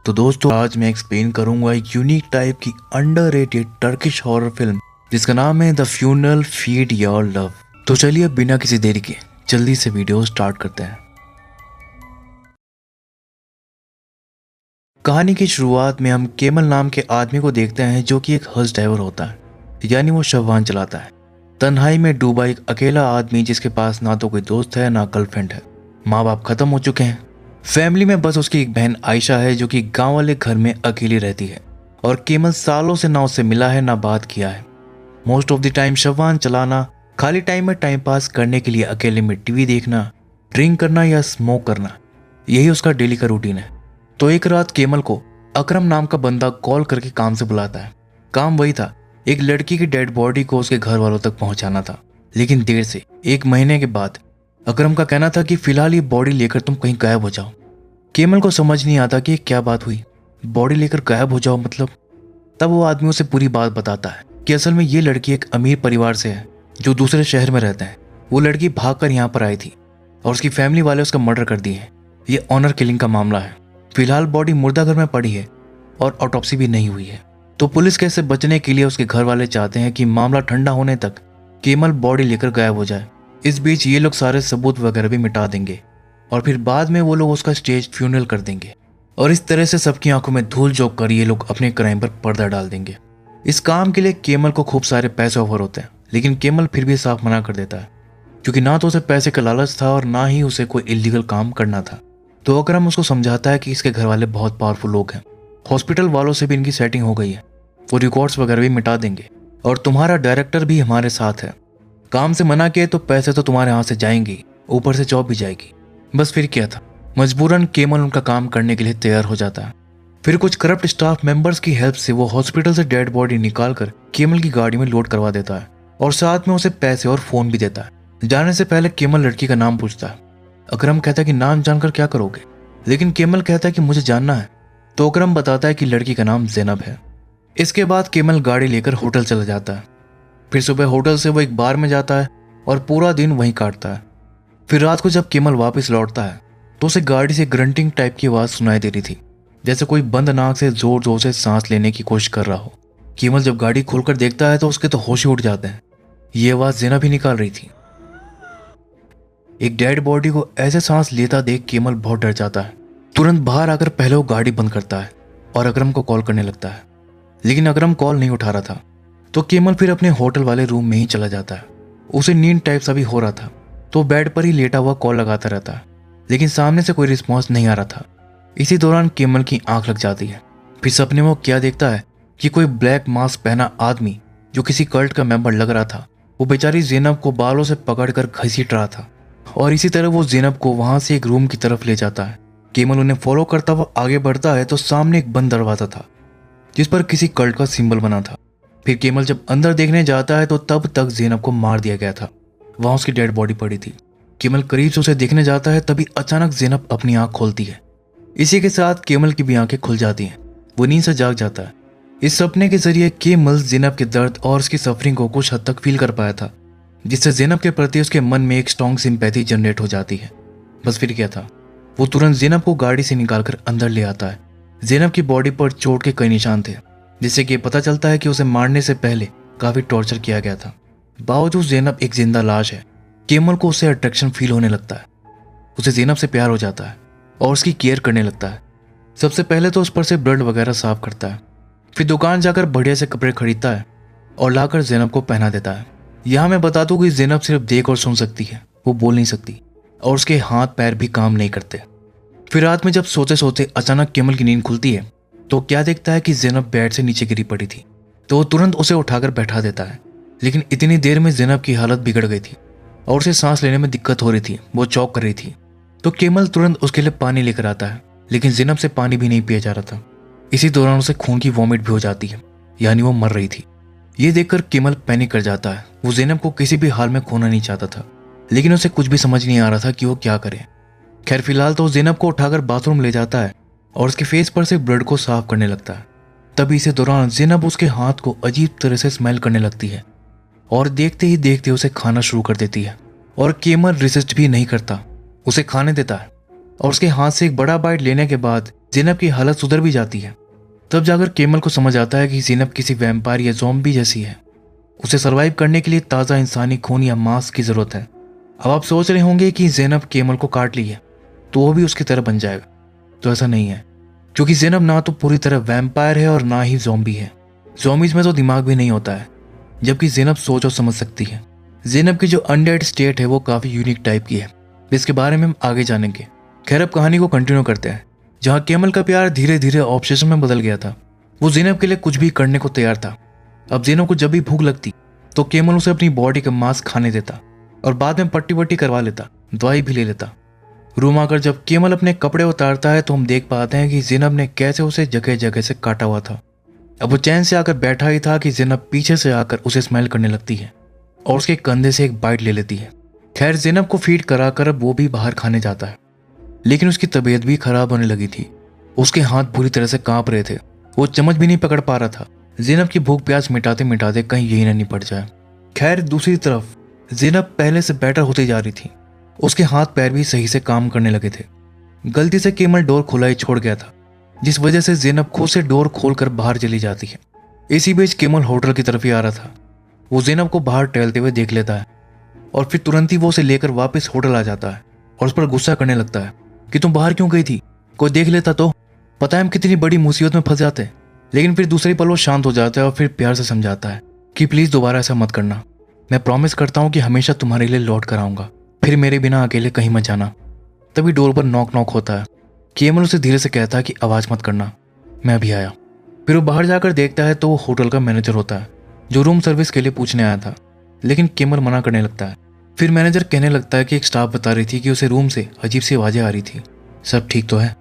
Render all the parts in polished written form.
तो दोस्तों आज मैं एक्सप्लेन करूंगा एक यूनिक टाइप की अंडररेटेड टर्किश हॉरर फिल्म जिसका नाम है the funeral feed your love. तो चलिए बिना किसी देरी के जल्दी से वीडियो स्टार्ट करते हैं। कहानी की शुरुआत में हम केमल नाम के आदमी को देखते हैं जो कि एक हज ड्राइवर होता है, यानी वो शव वाहन चलाता है। तन्हाई में डूबा एक अकेला आदमी जिसके पास ना तो कोई दोस्त है ना गर्लफ्रेंड है। माँ बाप खत्म हो चुके हैं। फैमिली में बस उसकी एक बहन आयशा है जो कि गांव वाले घर में अकेली रहती है और केमल सालों से ना उससे मिला है ना बात किया है। मोस्ट ऑफ द टाइम शव वाहन चलाना, खाली टाइम में टाइम पास करने के लिए अकेले में टीवी देखना, ड्रिंक करना या स्मोक करना, यही उसका डेली का रूटीन है। तो एक रात केमल को अकरम नाम का बंदा कॉल करके काम से बुलाता है। काम वही था, एक लड़की की डेड बॉडी को उसके घर वालों तक पहुंचाना था, लेकिन देर से 1 महीने के बाद। अकरम का कहना था कि फिलहाल ये बॉडी लेकर तुम कहीं गायब हो जाओ। केमल को समझ नहीं आता कि क्या बात हुई, बॉडी लेकर गायब हो जाओ मतलब। तब वो आदमी उसे पूरी बात बताता है कि असल में ये लड़की एक अमीर परिवार से है जो दूसरे शहर में रहते हैं। वो लड़की भागकर यहाँ पर आई थी और उसकी फैमिली वाले उसका मर्डर कर दिए हैं। ये ऑनर किलिंग का मामला है। फिलहाल बॉडी मुर्दाघर में पड़ी है और ऑटोप्सी भी नहीं हुई है। तो पुलिस केस से बचने के लिए उसके घर वाले चाहते हैं कि मामला ठंडा होने तक केमल बॉडी लेकर गायब हो जाए। इस बीच ये लोग सारे सबूत वगैरह भी मिटा देंगे और फिर बाद में वो लोग उसका स्टेज फ्यूनरल कर देंगे और इस तरह से सबकी आंखों में धूल झोंक कर ये लोग अपने क्राइम पर पर्दा डाल देंगे। इस काम के लिए केमल को खूब सारे पैसे ऑफर होते हैं, लेकिन केमल फिर भी साफ मना कर देता है क्योंकि ना तो उसे पैसे का लालच था और ना ही उसे कोई इलीगल काम करना था। तो अकरम उसको समझाता है कि इसके घर वाले बहुत पावरफुल लोग हैं, हॉस्पिटल वालों से भी इनकी सेटिंग हो गई है, वो रिकॉर्ड्स वगैरह भी मिटा देंगे और तुम्हारा डायरेक्टर भी हमारे साथ है। काम से मना किए तो पैसे तो तुम्हारे हाथ से जाएंगे, ऊपर से जॉब भी जाएगी। बस फिर क्या था, मजबूरन केमल उनका काम करने के लिए तैयार हो जाता है। फिर कुछ करप्ट स्टाफ मेंबर्स की हेल्प से वो हॉस्पिटल से डेड बॉडी निकालकर केमल की गाड़ी में लोड करवा देता है और साथ में उसे पैसे और फोन भी देता है। जाने से पहले केमल लड़की का नाम पूछता है। अकरम कहता है कि नाम जानकर क्या करोगे, लेकिन केमल कहता है कि मुझे जानना है। तो अकरम बताता है कि लड़की का नाम ज़ैनब है। इसके बाद केमल गाड़ी लेकर होटल चला जाता है। फिर सुबह होटल से वो एक बार में जाता है और पूरा दिन वहीं काटता है। फिर रात को जब केमल वापस लौटता है तो उसे गाड़ी से ग्रंटिंग टाइप की आवाज़ सुनाई दे रही थी, जैसे कोई बंद नाक से जोर जोर से सांस लेने की कोशिश कर रहा हो। केमल जब गाड़ी खोलकर देखता है तो उसके तो होश ही उड़ जाते हैं। ये आवाज़ ज़ैनब ही निकाल रही थी। एक डेड बॉडी को ऐसे सांस लेता देख केमल बहुत डर जाता है। तुरंत बाहर आकर पहले वो गाड़ी बंद करता है और अकरम को कॉल करने लगता है, लेकिन अकरम कॉल नहीं उठा रहा था। तो केमल फिर अपने होटल वाले रूम में ही चला जाता है। उसे नींद टाइप सा भी हो रहा था, तो बेड पर ही लेटा हुआ कॉल लगाता रहता है, लेकिन सामने से कोई रिस्पॉन्स नहीं आ रहा था। इसी दौरान केमल की आंख लग जाती है। फिर सपने में वो क्या देखता है कि कोई ब्लैक मास्क पहना आदमी जो किसी कल्ट का मेंबर लग रहा था, वो बेचारी ज़ैनब को बालों से पकड़कर घसीट रहा था और इसी तरह वो ज़ैनब को वहां से एक रूम की तरफ ले जाता है। केमल उन्हें फॉलो करता हुआ आगे बढ़ता है तो सामने एक बंद दरवाजा था जिस पर किसी कल्ट का सिंबल बना था। फिर केमल जब अंदर देखने जाता है तो तब तक ज़ैनब को मार दिया गया था, वहां उसकी डेड बॉडी पड़ी थी। केमल करीब से उसे देखने जाता है, तभी अचानक ज़ैनब अपनी आंख खोलती है। इसी के साथ केमल की भी आंखें खुल जाती हैं। वो नींद से जाग जाता है। इस सपने के जरिए केमल ज़ैनब के दर्द और उसकी सफरिंग को कुछ हद तक फील कर पाया था, जिससे ज़ैनब के प्रति उसके मन में एक स्ट्रॉन्ग सिंपैथी जनरेट हो जाती है। बस फिर क्या था, वो तुरंत ज़ैनब को गाड़ी से निकालकर अंदर ले आता है। ज़ैनब की बॉडी पर चोट के कई निशान थे, जिससे कि पता चलता है कि उसे मारने से पहले काफी टॉर्चर किया गया था। बावजूद ज़ैनब एक जिंदा लाश है, केमल को उससे अट्रैक्शन फील होने लगता है। उसे ज़ैनब से प्यार हो जाता है और उसकी केयर करने लगता है। सबसे पहले तो उस पर से ब्लड वगैरह साफ करता है, फिर दुकान जाकर बढ़िया से कपड़े खरीदता है और लाकर ज़ैनब को पहना देता है। यहाँ मैं बता दूं कि ज़ैनब सिर्फ देख और सुन सकती है, वो बोल नहीं सकती और उसके हाथ पैर भी काम नहीं करते। फिर रात में जब सोते सोते अचानक केमल की नींद खुलती है तो क्या देखता है कि ज़ैनब बेड से नीचे गिरी पड़ी थी। तो वो तुरंत उसे उठाकर बैठा देता है, लेकिन इतनी देर में ज़ैनब की हालत बिगड़ गई थी और उसे सांस लेने में दिक्कत हो रही थी, वो चौक कर रही थी। तो केमल तुरंत उसके लिए पानी लेकर आता है, लेकिन ज़ैनब से पानी भी नहीं पिया जा रहा था। इसी दौरान उसे खून की वॉमिट भी हो जाती है, यानी वो मर रही थी। ये देखकर केमल पैनिक कर जाता है। वो ज़ैनब को किसी भी हाल में खोना नहीं चाहता था, लेकिन उसे कुछ भी समझ नहीं आ रहा था कि वो क्या करे। खैर फिलहाल तो ज़ैनब को उठाकर बाथरूम ले जाता है और उसके फेस पर से ब्लड को साफ करने लगता है। तभी इसी दौरान ज़ैनब उसके हाथ को अजीब तरह से स्मेल करने लगती है और देखते ही देखते उसे खाना शुरू कर देती है और केमल रेसिस्ट भी नहीं करता, उसे खाने देता है और उसके हाथ से एक बड़ा बाइट लेने के बाद ज़ैनब की हालत सुधर भी जाती है। तब जाकर केमल को समझ आता है कि ज़ैनब किसी वैम्पायर या ज़ॉम्बी जैसी है। उसे सरवाइव करने के लिए ताज़ा इंसानी खून या मांस की ज़रूरत है। अब आप सोच रहे होंगे कि ज़ैनब केमल को काट ली है तो वो भी उसकी तरह बन जाएगा, तो ऐसा नहीं है, क्योंकि ज़ैनब ना तो पूरी तरह वैम्पायर है और ना ही ज़ॉम्बी है। ज़ॉम्बीज में तो दिमाग भी नहीं होता है, जबकि ज़ैनब सोच और समझ सकती है। ज़ैनब की जो अनडेड स्टेट है वो काफ़ी यूनिक टाइप की है, जिसके बारे में हम आगे जानेंगे। खैर, अब कहानी को कंटिन्यू करते हैं। जहाँ केमल का प्यार धीरे धीरे ऑब्सेशन में बदल गया था, वो ज़ैनब के लिए कुछ भी करने को तैयार था। अब ज़ैनब को जब भी भूख लगती तो केमल उसे अपनी बॉडी का मांस खाने देता और बाद में पट्टी वट्टी करवा लेता, दवाई भी ले लेता। रूम आकर जब केमल अपने कपड़े उतारता है तो हम देख पाते हैं कि ज़ैनब ने कैसे उसे जगह जगह से काटा हुआ था। अब वो चैन से आकर बैठा ही था कि ज़ैनब पीछे से आकर उसे स्मेल करने लगती है और उसके कंधे से एक बाइट ले लेती है। खैर, ज़ैनब को फीड कराकर अब वो भी बाहर खाने जाता है, लेकिन उसकी तबीयत भी खराब होने लगी थी। उसके हाथ बुरी तरह से कांप रहे थे, वो चम्मच भी नहीं पकड़ पा रहा था। ज़ैनब की भूख प्यास मिटाते मिटाते कहीं यही ना निपट जाए। खैर, दूसरी तरफ ज़ैनब पहले से बेटर होती जा रही थी। उसके हाथ पैर भी सही से काम करने लगे थे। गलती से केमल डोर खुला ही छोड़ गया था, जिस वजह से ज़ैनब खुद से डोर खोलकर बाहर चली जाती है। इसी बीच केमल होटल की तरफ ही आ रहा था। वो ज़ैनब को बाहर टहलते हुए देख लेता है और फिर तुरंत ही वो उसे लेकर वापस होटल आ जाता है और उस पर गुस्सा करने लगता है कि तुम बाहर क्यों गई थी, कोई देख लेता तो। पता है हम कितनी बड़ी मुसीबत में फंस जाते हैं। लेकिन फिर दूसरे पल वो शांत हो जाता है और फिर प्यार से समझाता है कि प्लीज़ दोबारा ऐसा मत करना। मैं प्रॉमिस करता हूँ कि हमेशा तुम्हारे लिए लौट कर आऊँगा, फिर मेरे बिना अकेले कहीं मत जाना। तभी डोर पर नॉक नॉक होता है। केमल उसे धीरे से कहता है कि आवाज़ मत करना, मैं अभी आया। फिर वो बाहर जाकर देखता है तो वो होटल का मैनेजर होता है, जो रूम सर्विस के लिए पूछने आया था। लेकिन केमल मना करने लगता है। फिर मैनेजर कहने लगता है कि एक स्टाफ बता रही थी कि उसे रूम से अजीब सी आवाज़ें आ रही थी, सब ठीक तो है।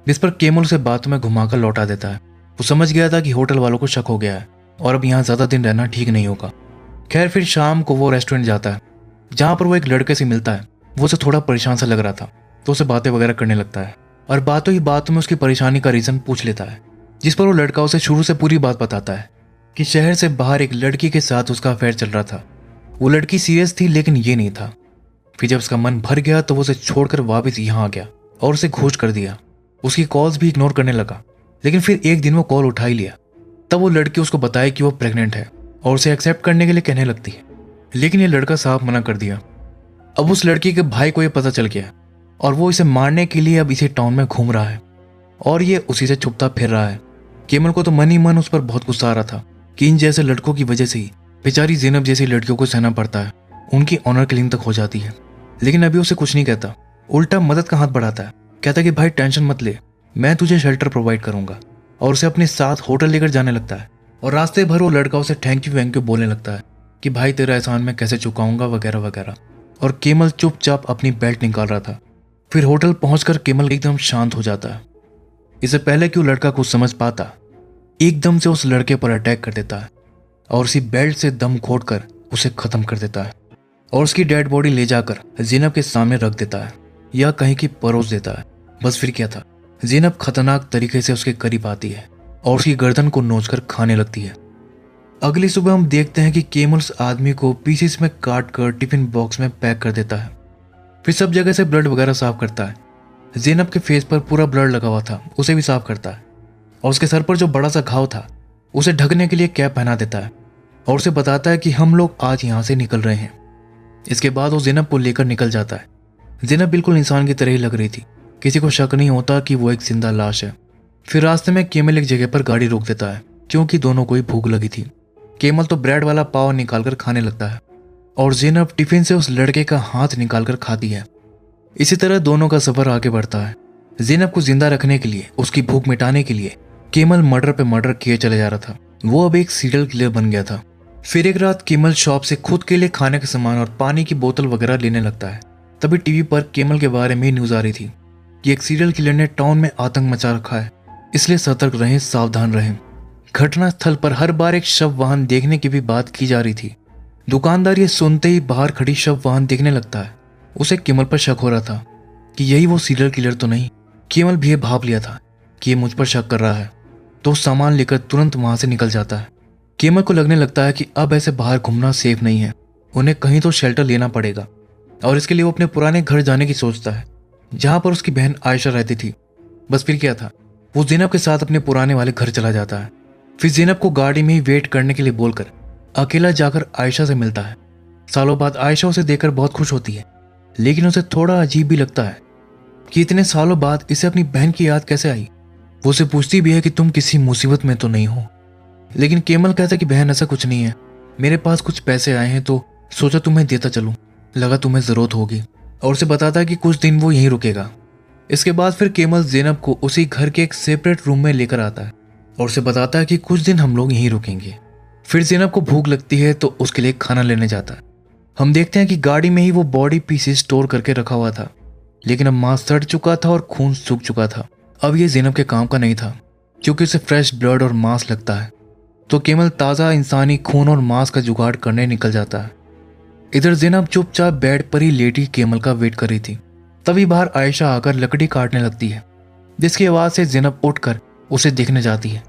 जिस पर केमल उसे बातों में घुमाकर लौटा देता है। वो समझ गया था कि होटल वालों को शक हो गया है और अब यहाँ ज़्यादा दिन रहना ठीक नहीं होगा। खैर, फिर शाम को वो रेस्टोरेंट जाता है, जहाँ पर वो एक लड़के से मिलता है। वो उसे थोड़ा परेशान सा लग रहा था तो उसे बातें वगैरह करने लगता है और बातों ही बातों में उसकी परेशानी का रीज़न पूछ लेता है। जिस पर वो लड़का उसे शुरू से पूरी बात बताता है कि शहर से बाहर एक लड़की के साथ उसका अफेयर चल रहा था। वो लड़की सीरियस थी लेकिन ये नहीं था। फिर जब उसका मन भर गया तो वो उसे छोड़कर वापस यहाँ आ गया और उसे घोस्ट कर दिया। उसकी कॉल्स भी इग्नोर करने लगा। लेकिन फिर एक दिन वो कॉल उठा ही लिया। तब वो लड़की उसको बताए कि वो प्रेग्नेंट है और उसे एक्सेप्ट करने के लिए कहने लगती है। लेकिन ये लड़का साफ मना कर दिया। अब उस लड़की के भाई को ये पता चल गया और वो इसे मारने के लिए अब इसी टाउन में घूम रहा है और ये उसी से छुपता फिर रहा है। केमल को तो मन ही मन उस पर बहुत गुस्सा आ रहा था कि इन जैसे लड़कों की वजह से ही बेचारी ज़ैनब जैसी लड़कियों को सहना पड़ता है, उनकी ऑनर किलिंग तक हो जाती है। लेकिन अभी उसे कुछ नहीं कहता, उल्टा मदद का हाथ बढ़ाता है। कहता है कि भाई टेंशन मत ले, मैं तुझे शेल्टर प्रोवाइड करूंगा, और उसे अपने साथ होटल लेकर जाने लगता है। और रास्ते भर वो लड़का उसे थैंक यू बोलने लगता है कि भाई तेरा एहसान मैं कैसे चुकाऊंगा वगैरह वगैरह। और केमल चुपचाप अपनी बेल्ट निकाल रहा था। फिर होटल पहुंचकर केमल एकदम शांत हो जाता है। इससे पहले कि वो लड़का कुछ समझ पाता, एकदम से उस लड़के पर अटैक कर देता है और उसी बेल्ट से दम घोंटकर उसे खत्म कर देता है और उसकी डेड बॉडी ले जाकर ज़ैनब के सामने रख देता है या कहीं की परोस देता है। बस फिर क्या था, ज़ैनब खतरनाक तरीके से उसके करीब आती है और उसकी गर्दन को नोचकर खाने लगती है। अगली सुबह हम देखते हैं कि केमल उस आदमी को पीसेस में काट कर टिफिन बॉक्स में पैक कर देता है। फिर सब जगह से ब्लड वगैरह साफ करता है। ज़ैनब के फेस पर पूरा ब्लड लगा हुआ था, उसे भी साफ करता है और उसके सर पर जो बड़ा सा घाव था उसे ढकने के लिए कैप पहना देता है और उसे बताता है कि हम लोग आज यहाँ से निकल रहे हैं। इसके बाद वो ज़ैनब को लेकर निकल जाता है। ज़ैनब बिल्कुल इंसान की तरह ही लग रही थी, किसी को शक नहीं होता कि वो एक जिंदा लाश है। फिर रास्ते में केमल एक जगह पर गाड़ी रोक देता है क्योंकि दोनों को ही भूख लगी थी। केमल तो ब्रेड वाला पाव निकालकर खाने लगता है और ज़ैनब टिफिन से उस लड़के का हाथ निकालकर खाती है। इसी तरह दोनों का सफर आगे बढ़ता है। ज़ैनब को जिंदा रखने के लिए, उसकी भूख मिटाने के लिए केमल मर्डर पे मर्डर किए चले जा रहा था। वो अब एक सीरियल किलर बन गया था। फिर एक रात केमल शॉप से खुद के लिए खाने का सामान और पानी की बोतल वगैरह लेने लगता है। तभी टीवी पर केमल के बारे में न्यूज आ रही थी कि एक सीरियल किलर ने टाउन में आतंक मचा रखा है, इसलिए सतर्क रहें, सावधान रहें। घटना स्थल पर हर बार एक शव वाहन देखने की भी बात की जा रही थी। दुकानदार ये सुनते ही बाहर खड़ी शव वाहन देखने लगता है। उसे केमल पर शक हो रहा था कि यही वो सीरियल किलर तो नहीं। केमल भी ये भाप लिया था कि ये मुझ पर शक कर रहा है, तो सामान लेकर तुरंत वहां से निकल जाता है। केमल को लगने लगता है कि अब ऐसे बाहर घूमना सेफ नहीं है, उन्हें कहीं तो शेल्टर लेना पड़ेगा और इसके लिए वो अपने पुराने घर जाने की सोचता है जहां पर उसकी बहन आयशा रहती थी। बस फिर क्या था, वो ज़ैनब के साथ अपने पुराने वाले घर चला जाता है। फिर ज़ैनब को गाड़ी में ही वेट करने के लिए बोलकर अकेला जाकर आयशा से मिलता है। सालों बाद आयशा उसे देखकर बहुत खुश होती है, लेकिन उसे थोड़ा अजीब भी लगता है कि इतने सालों बाद इसे अपनी बहन की याद कैसे आई। वो उसे पूछती भी है कि तुम किसी मुसीबत में तो नहीं हो, लेकिन केमल कहता है कि बहन ऐसा कुछ नहीं है, मेरे पास कुछ पैसे आए हैं तो सोचा तुम्हें देता चलूं, लगा तुम्हें ज़रूरत होगी। और उसे बताता है कि कुछ दिन वो यहीं रुकेगा। इसके बाद फिर केमल ज़ैनब को उसी घर के एक सेपरेट रूम में लेकर आता है और उसे बताता है कि कुछ दिन हम लोग यहीं रुकेंगे। फिर ज़ैनब को भूख लगती है तो उसके लिए खाना लेने जाता है। हम देखते हैं कि गाड़ी में ही वो बॉडी पीसेस स्टोर करके रखा हुआ था, लेकिन अब मांस सड़ चुका था और खून सूख चुका था। अब ये ज़ैनब के काम का नहीं था, क्योंकि उसे फ्रेश ब्लड और मांस लगता है। तो केमल ताज़ा इंसानी खून और मांस का जुगाड़ करने निकल जाता है। इधर ज़ैनब चुपचाप बेड पर ही लेटी केमल का वेट कर रही थी। तभी बाहर आयशा आकर लकड़ी काटने लगती है, जिसकी आवाज़ से ज़ैनब उठकर उसे देखने जाती है।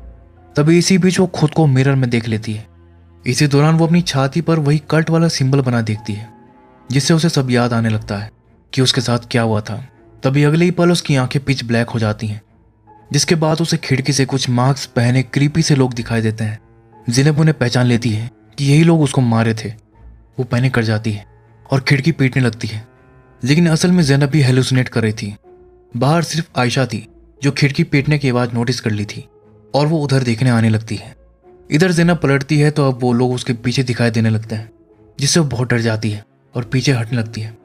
तभी इसी बीच वो खुद को मिरर में देख लेती है। इसी दौरान वो अपनी छाती पर वही कल्ट वाला सिंबल बना देखती है, जिससे उसे सब याद आने लगता है कि उसके साथ क्या हुआ था। तभी अगले ही पल उसकी आंखें पिच ब्लैक हो जाती हैं, जिसके बाद उसे खिड़की से कुछ मास्क पहने क्रीपी से लोग दिखाई देते हैं। ज़ैनब उन्हें पहचान लेती है कि यही लोग उसको मारे थे। वो पैनिक कर जाती है और खिड़की पीटने लगती है, लेकिन असल में ज़ैनब भी हेलुसिनेट कर रही थी। बाहर सिर्फ आयशा थी जो खिड़की पीटने की आवाज़ नोटिस कर ली थी और वो उधर देखने आने लगती है। इधर ज़ैनब पलटती है तो अब वो लोग उसके पीछे दिखाई देने लगते हैं, जिससे वो बहुत डर जाती है और पीछे हटने लगती है।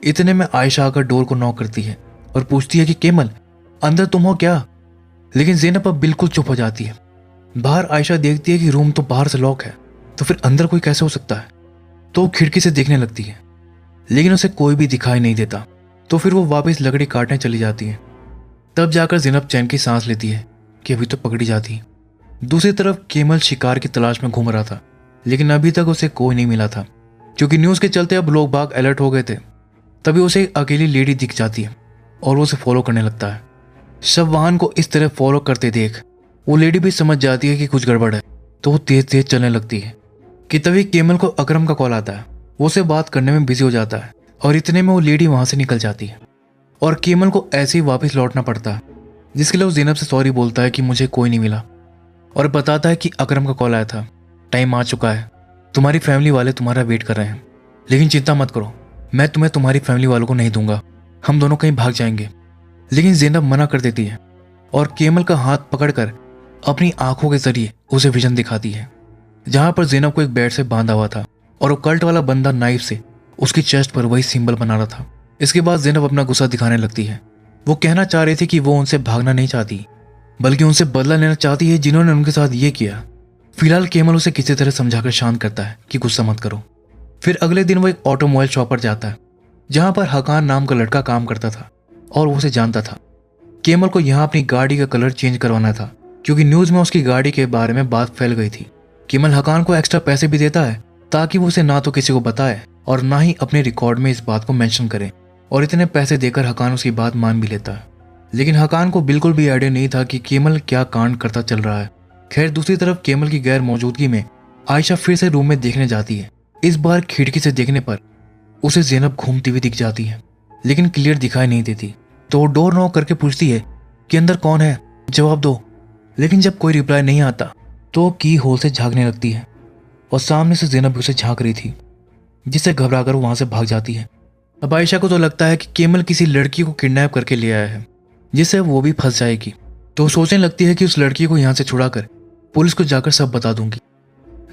इतने में आयशा आकर डोर को नॉक करती है और पूछती है कि केमल अंदर तुम हो क्या। लेकिन ज़ैनब अब बिल्कुल चुप हो जाती है। बाहर आयशा देखती है कि रूम तो बाहर से लॉक है, तो फिर अंदर कोई कैसे हो सकता है। तो वो खिड़की से देखने लगती है, लेकिन उसे कोई भी दिखाई नहीं देता। तो फिर वो वापस लकड़ी काटने चली जाती है। तब जाकर ज़ैनब चैन की सांस लेती है कि अभी तो पकड़ी जाती। दूसरी तरफ केमल शिकार की तलाश में घूम रहा था, लेकिन अभी तक उसे कोई नहीं मिला था, क्योंकि न्यूज़ के चलते अब लोग बाग अलर्ट हो गए थे। तभी उसे एक अकेली लेडी दिख जाती है और वो उसे फॉलो करने लगता है। शव वाहन को इस तरह फॉलो करते देख वो लेडी भी समझ जाती है कि कुछ गड़बड़ है, तो वो तेज तेज चलने लगती है कि तभी केमल को अकरम का कॉल आता है। वो उसे बात करने में बिजी हो जाता है और इतने में वो लेडी वहां से निकल जाती है और केमल को ऐसे ही वापस लौटना पड़ता है, जिसके लिए वो ज़ैनब से सॉरी बोलता है कि मुझे कोई नहीं मिला और बताता है कि अकरम का कॉल आया था, टाइम आ चुका है, तुम्हारी फैमिली वाले तुम्हारा वेट कर रहे हैं, लेकिन चिंता मत करो, मैं तुम्हें तुम्हारी फैमिली वालों को नहीं दूंगा, हम दोनों कहीं भाग जाएंगे। लेकिन ज़ैनब मना कर देती है और केमल का हाथ पकड़कर अपनी आंखों के जरिए उसे विजन दिखाती है, जहां पर ज़ैनब को एक बेड से बांधा हुआ था और वो कल्ट वाला बंदा नाइफ से उसकी चेस्ट पर वही सिंबल बना रहा था। इसके बाद ज़ैनब अपना गुस्सा दिखाने लगती है। वो कहना चाह रही थी कि वो उनसे भागना नहीं चाहती, बल्कि उनसे बदला लेना चाहती है जिन्होंने उनके साथ ये किया। फिलहाल केमल उसे किसी तरह समझाकर शांत करता है कि गुस्सा मत करो। फिर अगले दिन वो एक ऑटोमोबाइल शॉप पर जाता है, जहां पर हकान नाम का लड़का काम करता था और वो उसे जानता था। केमल को यहाँ अपनी गाड़ी का कलर चेंज करवाना था, क्योंकि न्यूज़ में उसकी गाड़ी के बारे में बात फैल गई थी। केमल हकान को एक्स्ट्रा पैसे भी देता है ताकि वो उसे ना तो किसी को बताए और ना ही अपने रिकॉर्ड में इस बात को मेंशन करे, और इतने पैसे देकर हकान उसकी बात मान भी लेता है। लेकिन हकान को बिल्कुल भी आइडिया नहीं था कि केमल क्या कांड करता चल रहा है। खैर दूसरी तरफ केमल की गैर मौजूदगी में आयशा फिर से रूम में देखने जाती है। इस बार खिड़की से देखने पर उसे ज़ैनब घूमती हुई दिख जाती है, लेकिन क्लियर दिखाई नहीं देती। तो वो डोर नॉक करके पूछती है कि अंदर कौन है, जवाब दो। लेकिन जब कोई रिप्लाई नहीं आता तो की होल से झांकने लगती है और सामने से ज़ैनब उसे झांक रही थी, जिससे घबराकर वो वहां से भाग जाती है। अब आयशा को तो लगता है कि केमल किसी लड़की को किडनैप करके ले आया है, जिससे वो भी फंस जाएगी। तो सोचने लगती है कि उस लड़की को यहाँ से छुड़ाकर पुलिस को जाकर सब बता दूंगी।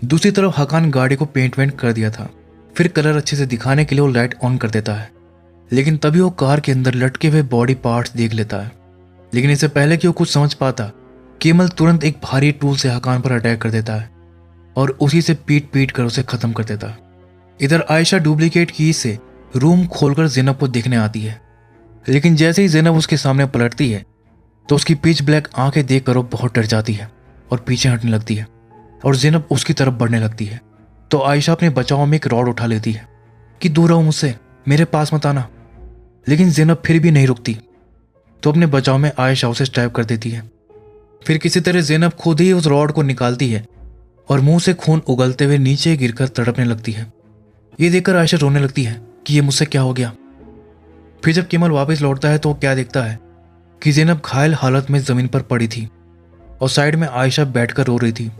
दूसरी तरफ हकान गाड़ी को पेंट वेंट कर दिया था। फिर कलर अच्छे से दिखाने के लिए वो लाइट ऑन कर देता है, लेकिन तभी वो कार के अंदर लटके हुए बॉडी पार्ट्स देख लेता है। लेकिन इससे पहले कि वो कुछ समझ पाता, केमल तुरंत एक भारी टूल से हकान पर अटैक कर देता है और उसी से पीट पीट कर उसे खत्म कर देता है। इधर आयशा डुप्लीकेट की से रूम खोलकर ज़ैनब को देखने आती है, लेकिन जैसे ही ज़ैनब उसके सामने पलटती है तो उसकी पिच ब्लैक आंखें देखकर वो बहुत डर जाती है और पीछे हटने लगती है और ज़ैनब उसकी तरफ बढ़ने लगती है। तो आयशा अपने बचाव में एक रॉड उठा लेती है कि दूर रहो मुझसे, मेरे पास मत आना। लेकिन ज़ैनब फिर भी नहीं रुकती, तो अपने बचाव में आयशा उसे स्टैब कर देती है। फिर किसी तरह ज़ैनब खुद ही उस रॉड को निकालती है और मुंह से खून उगलते हुए नीचे गिरकर तड़पने लगती है। ये देखकर आयशा रोने लगती है कि ये मुझसे क्या हो गया। फिर जब केमल वापस लौटता है तो वो क्या देखता है कि ज़ैनब घायल हालत में ज़मीन पर पड़ी थी और साइड में आयशा बैठकर रो रही थी।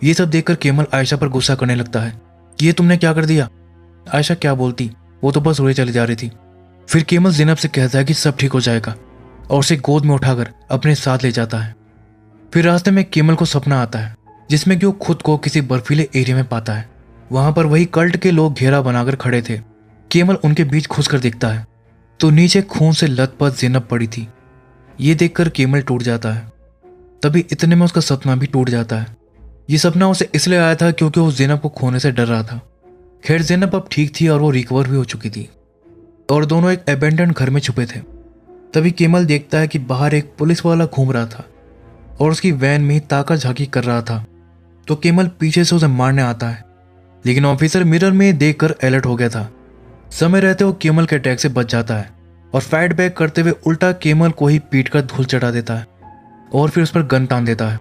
ये सब देखकर केमल आयशा पर गुस्सा करने लगता है कि ये तुमने क्या कर दिया। आयशा क्या बोलती, वो तो बस रोए चली जा रही थी। फिर केमल ज़ैनब से कहता है कि सब ठीक हो जाएगा और उसे गोद में उठाकर अपने साथ ले जाता है। फिर रास्ते में केमल को सपना आता है जिसमें कि वो खुद को किसी बर्फीले एरिया में पाता है। वहां पर वही कल्ट के लोग घेरा बनाकर खड़े थे। केमल उनके बीच घुसकर दिखता है तो नीचे खून से लथपथ ज़ैनब पड़ी थी। ये देखकर केमल टूट जाता है। तभी इतने में उसका सपना भी टूट जाता है। ये सपना उसे इसलिए आया था क्योंकि वो ज़ैनब को खोने से डर रहा था। खैर ज़ैनब अब ठीक थी और वो रिकवर भी हो चुकी थी और दोनों एक अबेंडन घर में छुपे थे। तभी केमल देखता है कि बाहर एक पुलिस वाला घूम रहा था और उसकी वैन में ताका झाकी कर रहा था। तो केमल पीछे से उसे मारने आता है, लेकिन ऑफिसर मिरर में देखकर अलर्ट हो गया था। समय रहते वो केमल के अटैक से बच जाता है और फाइट बैक करते हुए उल्टा केमल को ही पीट कर धूल चढ़ा देता है और फिर उस पर गन तान देता है।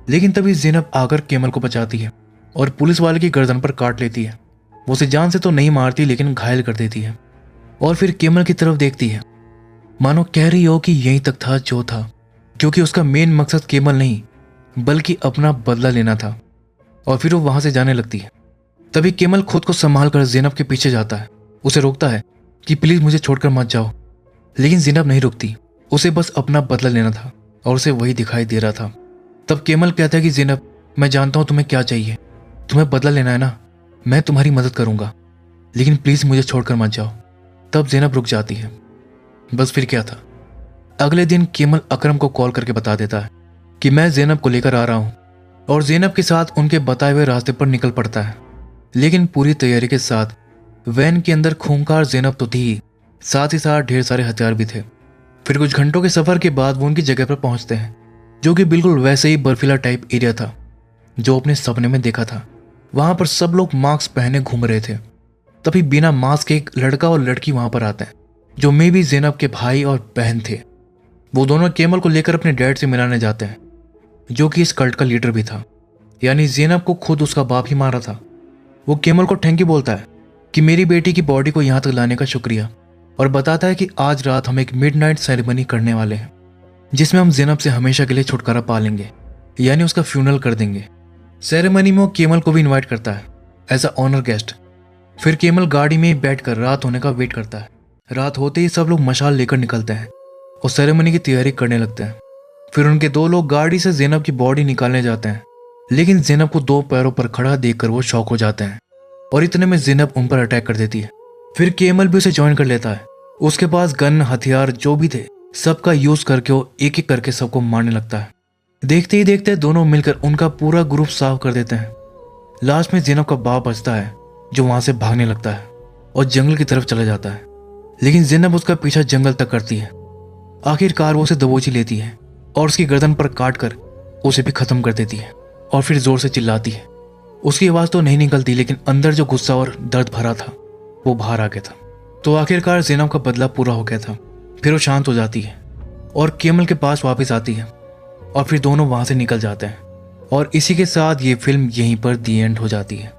लेकिन तभी ज़ैनब आकर केमल को बचाती है और पुलिस वाले की गर्दन पर काट लेती है। वो उसे जान से तो नहीं मारती लेकिन घायल कर देती है और फिर केमल की तरफ देखती है मानो कह रही हो कि यहीं तक था जो था, क्योंकि उसका मेन मकसद केमल नहीं बल्कि अपना बदला लेना था। और फिर वो वहां से जाने लगती है। तभी केमल खुद को संभाल कर ज़ैनब के पीछे जाता है, उसे रोकता है कि प्लीज मुझे छोड़कर मत जाओ। लेकिन ज़ैनब नहीं रुकती, उसे बस अपना बदला लेना था और उसे वही दिखाई दे रहा था। तब केमल कहता है कि ज़ैनब, मैं जानता हूं तुम्हें क्या चाहिए, तुम्हें बदला लेना है ना, मैं तुम्हारी मदद करूंगा, लेकिन प्लीज मुझे छोड़कर मत जाओ। तब ज़ैनब रुक जाती है। बस फिर क्या था, अगले दिन केमल अकरम को कॉल करके बता देता है कि मैं ज़ैनब को लेकर आ रहा हूं और ज़ैनब के साथ उनके बताए हुए रास्ते पर निकल पड़ता है। लेकिन पूरी तैयारी के साथ वैन के अंदर खूंखार ज़ैनब तो थी, साथ ही साथ ढेर सारे हथियार भी थे। फिर कुछ घंटों के सफर के बाद वो उनकी जगह पर पहुंचते हैं, जो कि बिल्कुल वैसे ही बर्फीला टाइप एरिया था जो अपने सपने में देखा था। वहां पर सब लोग मास्क पहने घूम रहे थे। तभी बिना मास्क के एक लड़का और लड़की वहां पर आते हैं, जो मे भी ज़ैनब के भाई और बहन थे। वो दोनों केमल को लेकर अपने डैड से मिलाने जाते हैं, जो कि इस कल्ट का लीडर भी था, यानी ज़ैनब को खुद उसका बाप ही मारा था। वो केमल को थैंक यू बोलता है कि मेरी बेटी की बॉडी को यहाँ तक लाने का शुक्रिया, और बताता है कि आज रात हम एक मिडनाइट सेरेमनी करने वाले हैं जिसमें हम ज़ैनब से हमेशा के लिए छुटकारा पा लेंगे, यानी उसका फ्यूनरल कर देंगे। सेरेमनी में वो केमल को भी इन्वाइट करता है एज अ ऑनर गेस्ट। फिर केमल गाड़ी में बैठकर रात होने का वेट करता है। रात होते ही सब लोग मशाल लेकर निकलते हैं और सेरेमनी की तैयारी करने लगते हैं। फिर उनके दो लोग गाड़ी से ज़ैनब की बॉडी निकालने जाते हैं, लेकिन ज़ैनब को दो पैरों पर खड़ा देखकर वो शॉक हो जाते हैं और इतने में ज़ैनब उन पर अटैक कर देती है। फिर केमल भी उसे ज्वाइन कर लेता है। उसके पास गन, हथियार जो भी थे सबका यूज करके वो एक एक करके सबको मारने लगता है। देखते ही देखते दोनों मिलकर उनका पूरा ग्रुप साफ कर देते हैं। लास्ट में ज़ैनब का बाप बचता है, जो वहां से भागने लगता है और जंगल की तरफ चला जाता है, लेकिन ज़ैनब उसका पीछा जंगल तक करती है। आखिरकार वो उसे दबोची लेती है और उसकी गर्दन पर काट कर उसे भी खत्म कर देती है और फिर जोर से चिल्लाती है। उसकी आवाज़ तो नहीं निकलती, लेकिन अंदर जो गुस्सा और दर्द भरा था वो बाहर आ गया था। तो आखिरकार ज़ैनब का बदला पूरा हो गया था। फिर वो शांत हो जाती है और केमल के पास वापस आती है और फिर दोनों वहाँ से निकल जाते हैं। और इसी के साथ ये फिल्म यहीं पर दी एंड हो जाती है।